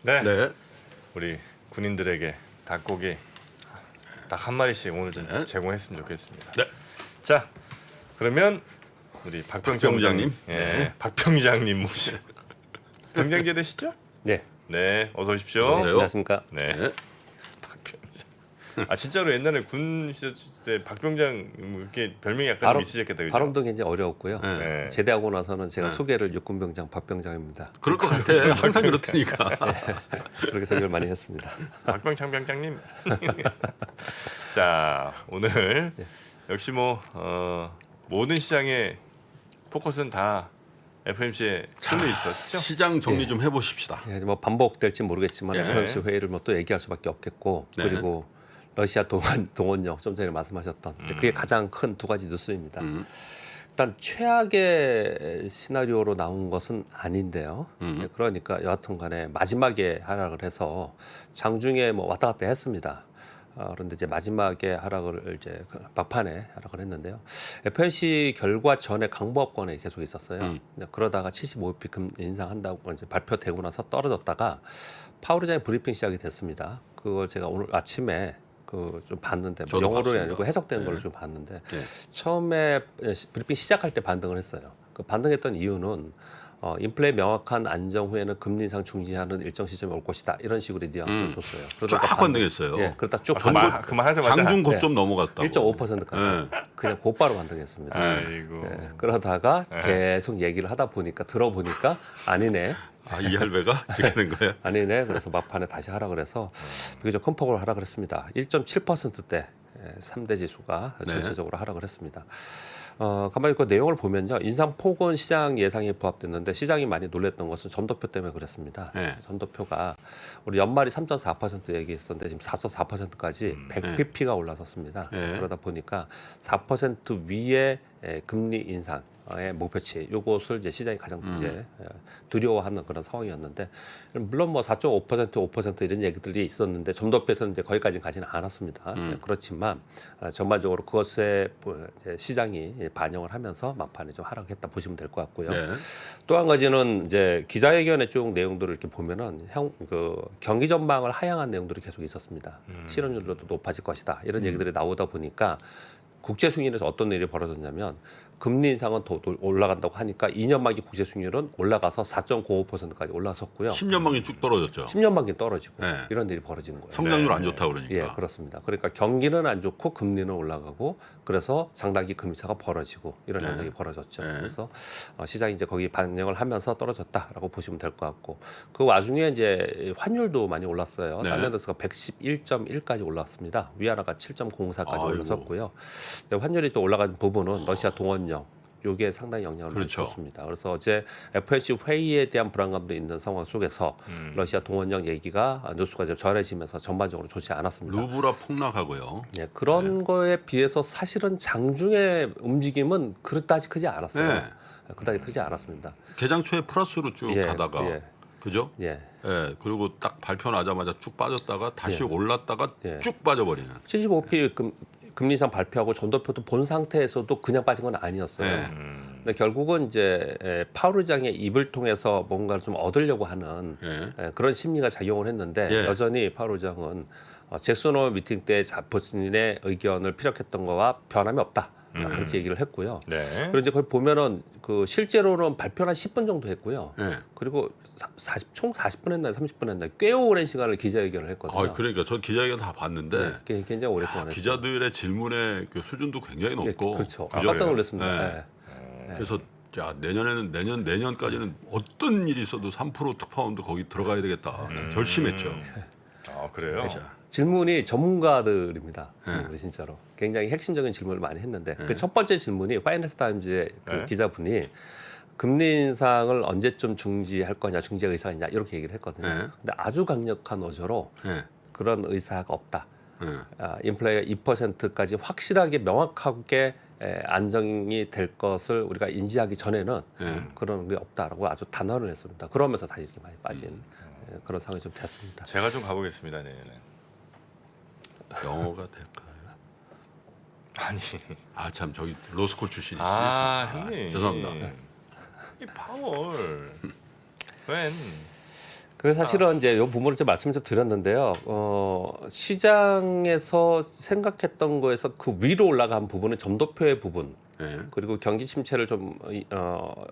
네. 네. 우리 군인들에게 닭고기 딱 한 마리씩 오늘 좀 네. 제공했으면 좋겠습니다. 네. 자, 그러면 우리 박병장님, 박병장님. 예, 네. 박병장님 모시 병장제 되시죠? 네. 네, 어서 오십시오. 어서 오세요. 안녕하십니까. 네. 네. 박병장. 아 진짜로 옛날에 군 시절 때 박병장 뭐 이렇게 별명이 약간 좀 있으셨겠다, 그죠? 발음도 굉장히 어려웠고요. 네. 네. 제대하고 나서는 제가 네. 소개를 육군병장 박병장입니다. 그럴 것 같아. 항상 그렇다니까. 그렇게 소개를 많이 했습니다. 박병창 병장님. 자, 오늘 역시 뭐 모든 시장의 포커스는 다 FMC에 쏠려 있었죠. 시장 정리 좀 해보십시다. 예, 뭐 반복될지 모르겠지만 예. FOMC 회의를 뭐 또 얘기할 수밖에 없겠고 네. 그리고 러시아 동원령 좀 전에 말씀하셨던 이제 그게 가장 큰 두 가지 뉴스입니다. 일단 최악의 시나리오로 나온 것은 아닌데요. 예, 그러니까 여하튼간에 마지막에 하락을 해서 장중에 뭐 왔다 갔다 했습니다. 그런데 이제 마지막에 하락을 이제 막판에 하락을 했는데요. FOMC 결과 전에 강보합권에 계속 있었어요. 그러다가 75bp 금 인상한다고 이제 발표되고 나서 떨어졌다가 파월 의장의 브리핑 시작이 됐습니다. 그걸 제가 오늘 아침에 그 좀 봤는데 뭐 저도 영어로는 봤습니다. 아니고 해석된 네. 걸 좀 봤는데 네. 처음에 브리핑 시작할 때 반등을 했어요. 그 반등했던 이유는 인플레 명확한 안정 후에는 금리 인상 중지하는 일정 시점이 올 것이다. 이런 식으로 뉘앙스를 줬어요. 쫙 반등했어요. 예, 그러다 쭉 그만 하자마자. 장중 네. 고점 넘어갔다고. 1.5%까지 네. 그냥 곧바로 반등했습니다. 아이고. 예, 그러다가 계속 얘기를 하다 보니까 들어보니까 아니네. 아, 이 할배가 이렇게 된 거예요? 아니네. 그래서 막판에 다시 하락을 해서 비교적 큰 폭으로 하락을 했습니다. 1.7%대 3대 지수가 네. 전체적으로 하락을 했습니다. 가만히 그 내용을 보면요. 인상폭은 시장 예상에 부합됐는데 시장이 많이 놀랬던 것은 전도표 때문에 그랬습니다. 네. 전도표가 우리 연말이 3.4% 얘기했었는데 지금 4.4%까지 100pp가 올라섰습니다. 네. 그러다 보니까 4% 위에 금리 인상 의 목표치 요것을 이제 시장이 가장 이제 두려워하는 그런 상황이었는데 물론 뭐 4.5% 5% 이런 얘기들이 있었는데 점도표에서는 이제 거기까지는 가지는 않았습니다. 그렇지만 전반적으로 그것에 이제 시장이 반영을 하면서 막판에 좀 하락했다 보시면 될 것 같고요. 네. 또 한 가지는 이제 기자회견의 쭉 내용들을 이렇게 보면은 그 경기 전망을 하향한 내용들이 계속 있었습니다. 실업률도 높아질 것이다 이런 얘기들이 나오다 보니까 국제 수익률에서 어떤 일이 벌어졌냐면 금리 인상은 더 올라간다고 하니까 2년 만기 국제 수익률은 올라가서 4.95%까지 올라섰고요. 10년 만기 쭉 떨어졌죠. 10년 만기 떨어지고 네. 이런 일이 벌어지는 거예요. 성장률 네. 안 좋다 그러니까. 예, 그렇습니다. 그러니까 경기는 안 좋고 금리는 올라가고 그래서 장단기 금리차가 벌어지고 이런 현상이 벌어졌죠. 네. 그래서 시장이 이제 거기 반영을 하면서 떨어졌다라고 보시면 될 것 같고 그 와중에 이제 환율도 많이 올랐어요. 네. 달러더스가 111.1까지 올랐습니다. 위안화가 7.04까지 아이고. 올랐었고요. 환율이 또 올라간 부분은 러시아 동원령 요게 상당히 영향을 그렇죠. 줬습니다. 그래서 어제 FOMC 회의에 대한 불안감도 있는 상황 속에서 러시아 동원령 얘기가 뉴스가 좀 전해지면서 전반적으로 좋지 않았습니다. 루브라 폭락하고요. 예, 그런 거에 비해서 사실은 장중의 움직임은 그렇다지 크지 않았어요. 네. 그다지 크지 않았습니다. 개장 초에 플러스로 쭉 예, 가다가 예. 그죠? 예. 예. 그리고 딱 발표 나자마자 쭉 빠졌다가 다시 올랐다가 예. 쭉 빠져버리는. 75p 금리 인상 발표하고 전도표도 본 상태에서도 그냥 빠진 건 아니었어요. 네. 근데 결국은 이제 파월 의장의 입을 통해서 뭔가를 좀 얻으려고 하는 예. 그런 심리가 작용을 했는데 예. 여전히 파월 의장은 잭슨홀 미팅 때 본인의 의견을 피력했던 거와 변함이 없다. 그렇게 얘기를 했고요. 네. 그리고 이제 거기 보면은 그 실제로는 발표를 한 10분 정도 했고요. 예. 그리고 총 40분 했나요? 30분 했나요? 꽤 오랜 시간을 기자회견을 했거든요. 아, 그러니까 저 기자회견 다 봤는데 굉장히 오랫동안 했어요. 기자들의 질문의 그 수준도 굉장히 예, 높고. 그렇죠. 그죠? 깜짝 놀랐습니다. 네. 예. 그래서 야 내년까지는 어떤 일이 있어도 3% 특파원도 거기 들어가야 되겠다. 결심했죠. 아 그래요. 질문이 전문가들입니다. 질문이 진짜로 굉장히 핵심적인 질문을 많이 했는데 그 첫 번째 질문이 파이낸스 타임즈의 그 네. 기자분이 금리 인상을 언제쯤 중지할 거냐, 중지 의사가 있냐 이렇게 얘기를 했거든요. 네. 근데 아주 강력한 어조로 예. 그런 의사가 없다. 예. 인플레이가 2%까지 확실하게 명확하게 안정이 될 것을 우리가 인지하기 전에는 그런 게 없다라고 아주 단언을 했습니다. 그러면서 다시 이렇게 많이 빠진 그런 상황이 좀 됐습니다. 제가 좀 가보겠습니다 내년에. 영어가 될까요? 아니. 아 참 저기 로스쿨 출신이시지. 아 참. 형님. 죄송합니다. 이 파월. 웬? 그래서 사실은 이제 이 부분을 좀 말씀 좀 드렸는데요. 시장에서 생각했던 거에서 그 위로 올라간 부분은 점도표의 부분. 네. 그리고 경기 침체를 좀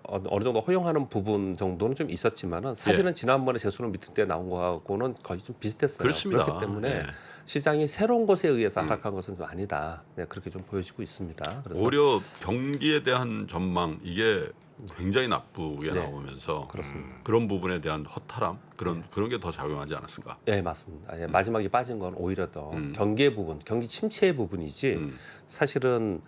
어느 정도 허용하는 부분 정도는 좀 있었지만은 사실은 지난번에 재수능 미팅 때 나온 거하고는 거의 좀 비슷했어요. 그렇습니다. 그렇기 때문에 네. 시장이 새로운 것에 의해서 하락한 것은 좀 아니다. 네, 그렇게 좀 보여지고 있습니다. 그래서 오히려 경기에 대한 전망 이게 굉장히 나쁘게 나오면서 그렇습니다. 그런 부분에 대한 허탈함 그런 게 더 작용하지 않았을까? 예, 맞습니다. 예, 마지막에 빠진 건 오히려 더 경기의 부분, 경기 침체의 부분이지 사실은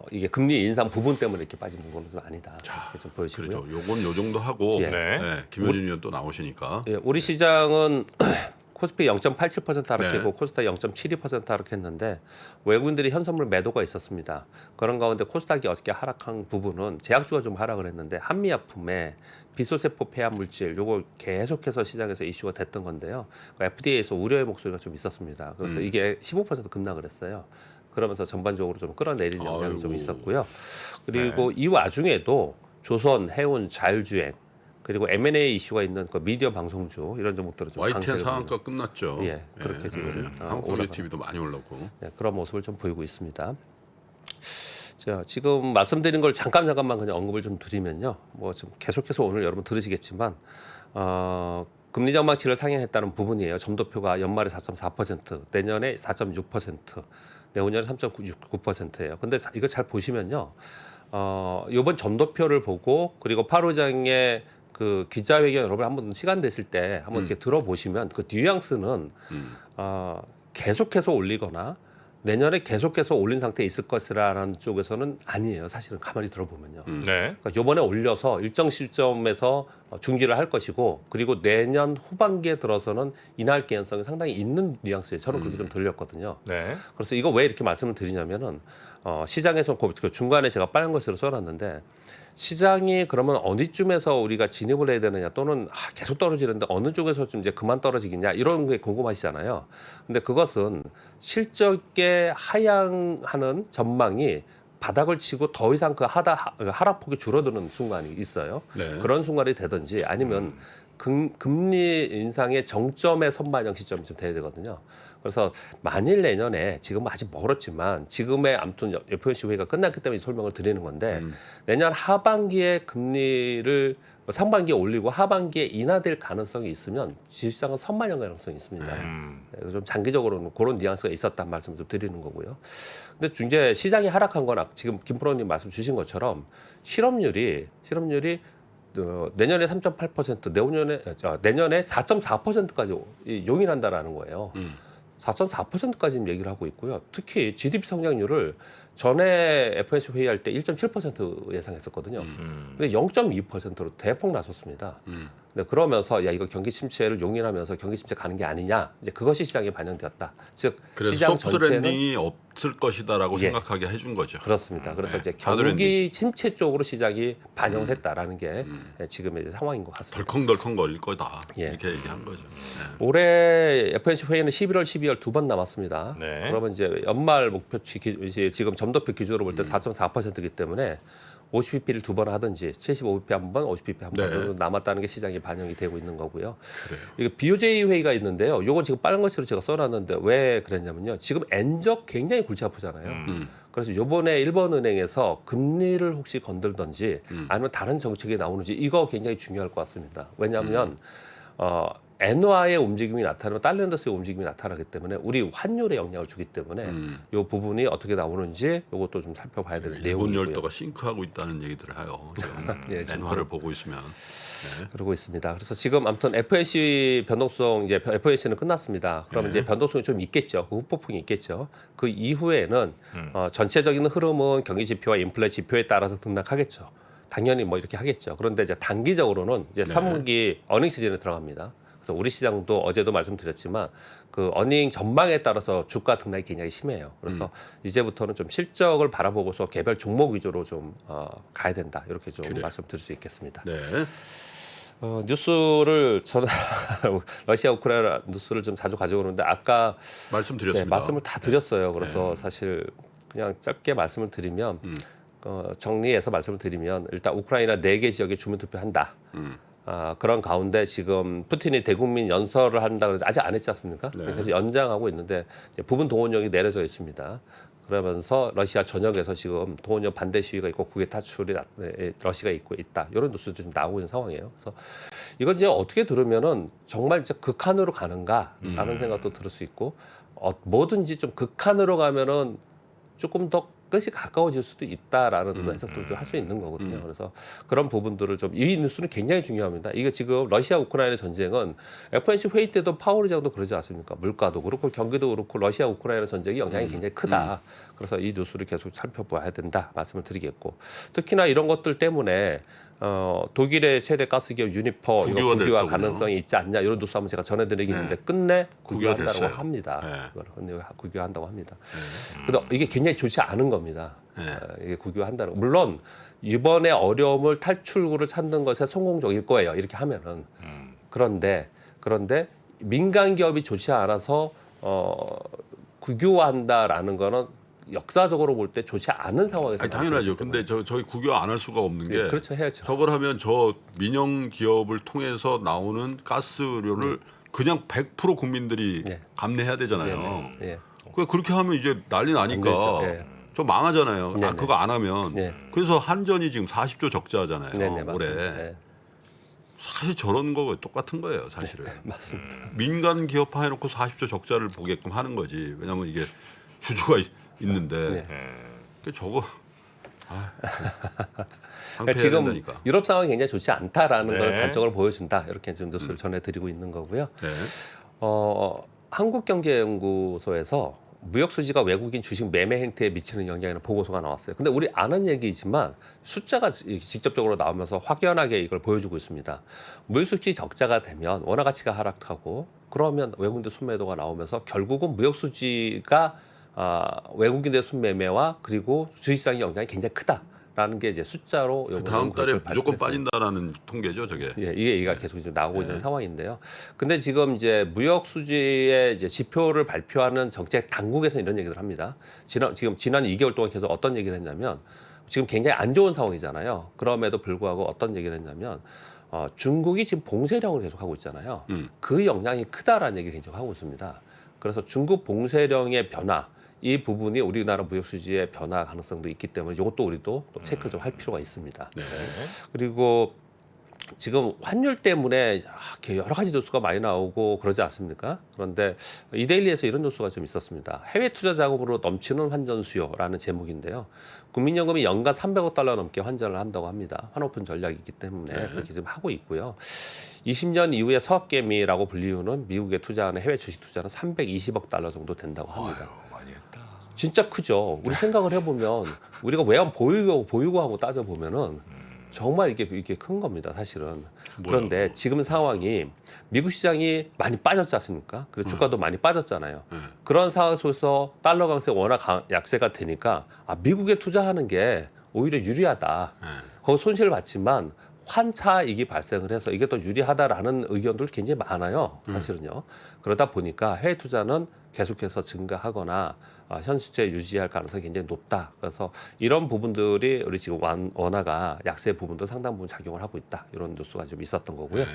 이게 금리 인상 부분 때문에 이렇게 빠진 부분은 좀 아니다. 이렇게 좀 보여지고요. 그렇죠. 요건 요 정도 하고 예. 네. 김효진 의원 또 나오시니까 예, 우리 시장은 코스피 0.87% 하락했고 네. 코스닥 0.72% 하락했는데 외국인들이 현선물 매도가 있었습니다. 그런 가운데 코스닥이 어저께 하락한 부분은 제약주가 좀 하락을 했는데 한미약품에 비소세포 폐암 물질 요거 계속해서 시장에서 이슈가 됐던 건데요. FDA에서 우려의 목소리가 좀 있었습니다. 그래서 이게 15% 급락을 했어요. 그러면서 전반적으로 좀 끌어내리는 영향이 좀 아이고. 있었고요. 그리고 이 와중에도 조선, 해운, 자율주행 그리고 M&A 이슈가 있는 그 미디어 방송주 이런 종목들은 좀 YTN 강세를 상한가 끝났죠. 예, 그렇게 지금 한국갤럭 TV도 많이 올랐고. 네, 그런 모습을 좀 보이고 있습니다. 자, 지금 말씀드린 걸 잠깐만 그냥 언급을 좀 드리면요. 뭐 좀 계속해서 오늘 여러분 들으시겠지만 금리 전망치를 상향했다는 부분이에요. 점도표가 연말에 4.4%, 내년에 4.6%, 내후년에 3.9%예요. 근데 이거 잘 보시면요. 이번 점도표를 보고 그리고 8호장의 그 기자회견 여러분 한번 시간 되실 때 한번 이렇게 들어보시면 그 뉘앙스는 계속해서 올리거나 내년에 계속해서 올린 상태에 있을 것이라는 쪽에서는 아니에요. 사실은 가만히 들어보면요. 네. 그러니까 이번에 올려서 일정 시점에서 중지를 할 것이고 그리고 내년 후반기에 들어서는 인하할 개연성이 상당히 있는 뉘앙스에 저는 그렇게 좀 들렸거든요. 네. 그래서 이거 왜 이렇게 말씀을 드리냐면은 시장에서 그 중간에 제가 빨간 것으로 써놨는데 시장이 그러면 어디쯤에서 우리가 진입을 해야 되느냐 또는 계속 떨어지는데 어느 쪽에서 좀 이제 그만 떨어지겠냐 이런 게 궁금하시잖아요. 근데 그것은 실적에 하향하는 전망이 바닥을 치고 더 이상 그 하락폭이 줄어드는 순간이 있어요. 네. 그런 순간이 되든지 아니면 금리 인상의 정점의 선반영 시점이 좀 돼야 되거든요. 그래서 만일 내년에 지금 아직 멀었지만 지금의 아무튼 FOMC 회의가 끝났기 때문에 설명을 드리는 건데 내년 하반기에 금리를 상반기에 올리고 하반기에 인하될 가능성이 있으면 주식시장은 선반영 가능성이 있습니다. 좀 장기적으로는 그런 뉘앙스가 있었다는 말씀을 좀 드리는 거고요. 근데 이제 시장이 하락한 건 지금 김프로님 말씀 주신 것처럼 실업률이 내년에 3.8%, 내년에 4.4%까지 용인한다라는 거예요. 4.4%까지 얘기를 하고 있고요. 특히 GDP 성장률을 전에 FOMC 회의할 때 1.7% 예상했었거든요. 근데 0.2%로 대폭 낮췄습니다. 네, 그러면서 야 이거 경기 침체를 용인하면서 경기 침체 가는 게 아니냐. 이제 그것이 시장에 반영되었다. 즉 그래서 시장 소프트 전체는 랜딩이 없을 것이다라고 예. 생각하게 해준 거죠. 그렇습니다. 그래서 이제 하드 경기 침체 쪽으로 시장이 반영을 했다라는 게 지금의 이제 상황인 것 같습니다. 덜컹덜컹 거릴 거다. 예. 이렇게 얘기한 거죠. 네. 올해 FOMC 회의는 11월, 12월 두 번 남았습니다. 네. 그러면 이제 연말 목표치 지금 점도표 기준으로 볼 때 4.4%이기 때문에 50pp를 두 번 하든지 75pp 한 번, 50pp 한 번 네. 남았다는 게 시장이 반영이 되고 있는 거고요. 그래요. 이게 BOJ 회의가 있는데요. 요건 지금 빨간 것으로 제가 써놨는데 왜 그랬냐면요. 지금 엔적 굉장히 골치 아프잖아요. 그래서 요번에 일본은행에서 금리를 혹시 건들든지 아니면 다른 정책이 나오는지 이거 굉장히 중요할 것 같습니다. 왜냐하면 엔화의 움직임이 나타나면 달러인더스의 움직임이 나타나기 때문에 우리 환율에 영향을 주기 때문에 이 부분이 어떻게 나오는지 이것도 좀 살펴봐야 되는 일본 내용이고요. 열도가 싱크하고 있다는 얘기들을 해요. 예, 지금 엔화를 보고 있으면. 네. 그러고 있습니다. 그래서 지금 아무튼 FOMC 변동성 이제 FOMC는 끝났습니다. 그러면 이제 변동성이 좀 있겠죠. 그 후폭풍이 있겠죠. 그 이후에는 전체적인 흐름은 경기 지표와 인플레 지표에 따라서 등락하겠죠. 당연히 뭐 이렇게 하겠죠. 그런데 이제 단기적으로는 이제 3분기 어닝 시즌에 들어갑니다. 그래서 우리 시장도 어제도 말씀드렸지만 그 어닝 전망에 따라서 주가 등락이 굉장히 심해요. 그래서 이제부터는 좀 실적을 바라보고서 개별 종목 위주로 좀 가야 된다. 이렇게 좀 그래요. 말씀드릴 수 있겠습니다. 네. 뉴스를 저는 러시아 우크라이나 뉴스를 좀 자주 가져오는데 아까 말씀드렸습니다. 네, 말씀을 다 드렸어요. 그래서 사실 그냥 짧게 말씀을 드리면 정리해서 말씀을 드리면 일단 우크라이나 4개 지역에 주민투표 한다. 그런 가운데 지금 푸틴이 대국민 연설을 한다고 해도 아직 안 했지 않습니까? 네. 그래서 연장하고 있는데 이제 부분 동원령이 내려져 있습니다. 그러면서 러시아 전역에서 지금 동원령 반대 시위가 있고 국외 탈출이 러시아가 있다. 이런 뉴스도 좀 나오고 있는 상황이에요. 그래서 이건 이제 어떻게 들으면은 정말 진짜 극한으로 가는가라는 생각도 들을 수 있고 뭐든지 좀 극한으로 가면은 조금 더 끝이 가까워질 수도 있다라는 해석도 좀 할 수 있는 거거든요. 그래서 그런 부분들을 좀 이 뉴스는 굉장히 중요합니다. 이게 지금 러시아 우크라이나 전쟁은 FOMC 회의 때도 파월 의장도 그러지 않습니까? 물가도 그렇고 경기도 그렇고 러시아 우크라이나 전쟁이 영향이 굉장히 크다. 그래서 이 뉴스를 계속 살펴봐야 된다 말씀을 드리겠고 특히나 이런 것들 때문에 독일의 최대 가스기업 유니퍼 이거 국유화 가능성이 있지 않냐 이런 뉴스 한번 제가 전해드리긴 했는데 끝내 국유한다고 국유됐어요. 합니다. 끝내 국유한다고 합니다. 근데 이게 굉장히 좋지 않은 겁니다. 이게 국유한다는 거. 물론 이번에 어려움을 탈출구를 찾는 것에 성공적일 거예요. 이렇게 하면은 그런데 민간 기업이 좋지 않아서 국유화한다라는 거는 역사적으로 볼 때 좋지 않은 상황에서 아니, 당연하죠. 근데 저희 국유화 안 할 수가 없는 게 그렇죠 해야죠. 저걸 하면 저 민영 기업을 통해서 나오는 가스료를 그냥 100% 국민들이 네. 감내해야 되잖아요. 예. 그렇게 하면 이제 난리 나니까 안 되죠. 예. 저 망하잖아요. 네네. 그거 안 하면. 네. 그래서 한전이 지금 40조 적자잖아요. 네네 올해. 맞습니다. 네. 사실 저런 거 똑같은 거예요, 사실은. 맞습니다. 민간 기업화 해놓고 40조 적자를 보게끔 하는 거지. 왜냐하면 이게 주주가 있는데 네. 저거 그러니까 지금 유럽 상황이 굉장히 좋지 않다라는 네. 걸 단적으로 보여준다 이렇게 좀 뉴스를 전해드리고 있는 거고요. 네. 한국경제연구소에서 무역 수지가 외국인 주식 매매 행태에 미치는 영향이라는 보고서가 나왔어요. 근데 우리 아는 얘기지만 숫자가 직접적으로 나오면서 확연하게 이걸 보여주고 있습니다. 무역 수지 적자가 되면 원화 가치가 하락하고 그러면 외국인들 순매도가 나오면서 결국은 무역 수지가 외국인들 순매매와 그리고 주식시장의 영향이 굉장히 크다라는 게 이제 숫자로 다음 달에 무조건 발표했어요. 빠진다라는 통계죠, 저게. 예, 이게 얘기가 계속 이제 나오고 있는 상황인데요. 근데 지금 이제 무역 수지의 이제 지표를 발표하는 정책 당국에서 이런 얘기를 합니다. 지난 2개월 동안 계속 어떤 얘기를 했냐면 지금 굉장히 안 좋은 상황이잖아요. 그럼에도 불구하고 어떤 얘기를 했냐면 중국이 지금 봉쇄령을 계속 하고 있잖아요. 그 영향이 크다라는 얘기를 계속 하고 있습니다. 그래서 중국 봉쇄령의 변화 이 부분이 우리나라 무역 수지의 변화 가능성도 있기 때문에 이것도 우리도 또 체크를 좀 할 필요가 있습니다. 네. 그리고 지금 환율 때문에 여러 가지 뉴스가 많이 나오고 그러지 않습니까? 그런데 이데일리에서 이런 뉴스가 좀 있었습니다. 해외 투자 자금으로 넘치는 환전 수요라는 제목인데요. 국민연금이 연간 300억 달러 넘게 환전을 한다고 합니다. 환오픈 전략이기 때문에 그렇게 지금 하고 있고요. 20년 이후에 서학개미라고 불리우는 미국에 투자하는 해외 주식 투자는 320억 달러 정도 된다고 합니다. 많이 했다. 진짜 크죠. 우리 생각을 해보면 우리가 외환 보유고하고 따져보면은 정말 이게 큰 겁니다, 사실은. 그런데 지금 상황이 미국 시장이 많이 빠졌지 않습니까? 그래서 주가도 많이 빠졌잖아요. 그런 상황 속에서 달러 강세 워낙 약세가 되니까 미국에 투자하는 게 오히려 유리하다. 거기 손실을 봤지만 환차익이 발생을 해서 이게 더 유리하다라는 의견들 굉장히 많아요, 사실은요. 그러다 보니까 해외 투자는 계속해서 증가하거나 현 시점에 유지할 가능성이 굉장히 높다. 그래서 이런 부분들이 우리 지금 원화가 약세 부분도 상당 부분 작용을 하고 있다. 이런 뉴스가 좀 있었던 거고요.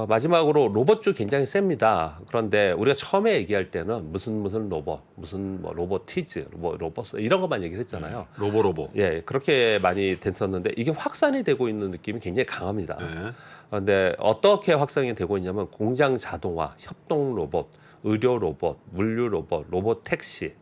마지막으로 로봇주 굉장히 셉니다. 그런데 우리가 처음에 얘기할 때는 무슨 로봇, 무슨 뭐 로보티즈, 로봇 이런 것만 얘기를 했잖아요. 로보. 예, 그렇게 많이 됐었는데 이게 확산이 되고 있는 느낌이 굉장히 강합니다. 그런데 어떻게 확산이 되고 있냐면 공장 자동화, 협동 로봇, 의료 로봇, 물류 로봇, 로봇 택시,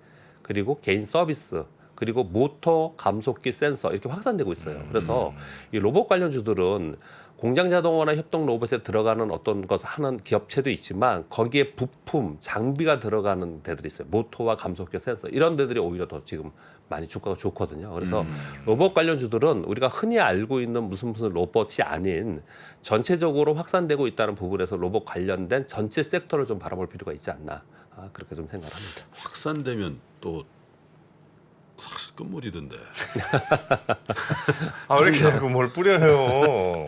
그리고 개인 서비스, 그리고 모터 감속기 센서 이렇게 확산되고 있어요. 그래서 이 로봇 관련주들은 공장 자동화나 협동 로봇에 들어가는 어떤 것을 하는 기업체도 있지만 거기에 부품, 장비가 들어가는 데들이 있어요. 모터와 감속기 센서 이런 데들이 오히려 더 지금 많이 주가가 좋거든요. 그래서 로봇 관련주들은 우리가 흔히 알고 있는 무슨 로봇이 아닌 전체적으로 확산되고 있다는 부분에서 로봇 관련된 전체 섹터를 좀 바라볼 필요가 있지 않나 그렇게 좀 생각을 합니다. 확산되면 또 사실 끝물이던데. 왜 이렇게 자꾸 뭘 뿌려요?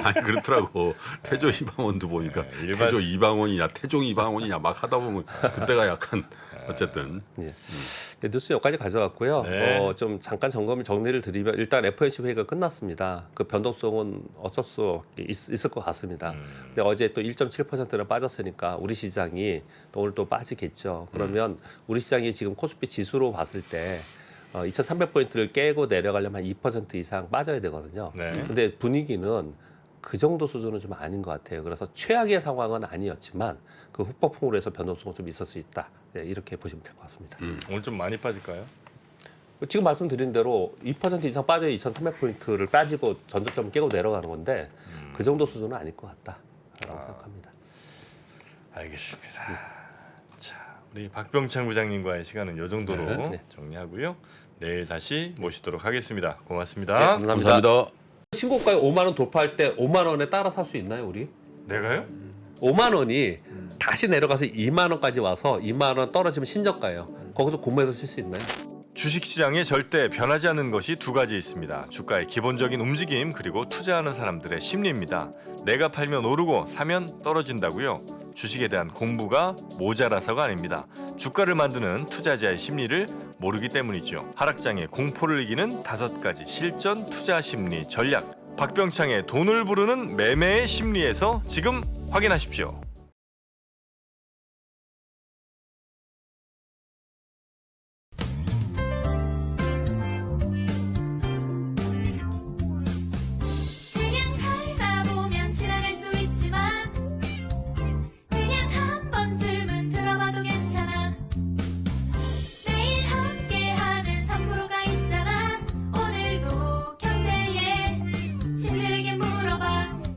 아니 그렇더라고. 태조 이방원도 보니까 일반- 태조 이방원이냐 태종 이방원이냐 막 하다 보면 그때가 약간 어쨌든 예. 뉴스 여기까지 가져왔고요. 네. 좀 잠깐 정리를 드리면 일단 FOMC 회의가 끝났습니다. 그 변동성은 어쩔 수 없게 있을 것 같습니다. 근데 어제 또 1.7%나 빠졌으니까 우리 시장이 또 오늘 또 빠지겠죠. 그러면 우리 시장이 지금 코스피 지수로 봤을 때 2,300포인트를 깨고 내려가려면 한 2% 이상 빠져야 되거든요. 네. 근데 분위기는 그 정도 수준은 좀 아닌 것 같아요. 그래서 최악의 상황은 아니었지만 그 후폭풍으로 해서 변동성은 좀 있을 수 있다. 네, 이렇게 보시면 될 것 같습니다. 오늘 좀 많이 빠질까요? 지금 말씀드린 대로 2% 이상 빠져야 2,300포인트를 빠지고 전저점 깨고 내려가는 건데 그 정도 수준은 아닐 것 같다라고 생각합니다. 알겠습니다. 자, 우리 박병창 부장님과의 시간은 이 정도로 네. 정리하고요. 내일 다시 모시도록 하겠습니다. 고맙습니다. 네, 감사합니다. 감사합니다. 신고가에 5만 원 돌파할 때 5만 원에 따라 살 수 있나요, 우리? 내가요? 5만 원이 다시 내려가서 2만 원까지 와서 2만 원 떨어지면 신저가예요. 거기서 공모해서 쓸 수 있나요? 주식시장에 절대 변하지 않는 것이 두 가지 있습니다. 주가의 기본적인 움직임 그리고 투자하는 사람들의 심리입니다. 내가 팔면 오르고 사면 떨어진다고요. 주식에 대한 공부가 모자라서가 아닙니다. 주가를 만드는 투자자의 심리를 모르기 때문이죠. 하락장의 공포를 이기는 5가지 실전 투자 심리 전략. 박병창의 돈을 부르는 매매의 심리에서 지금 확인하십시오.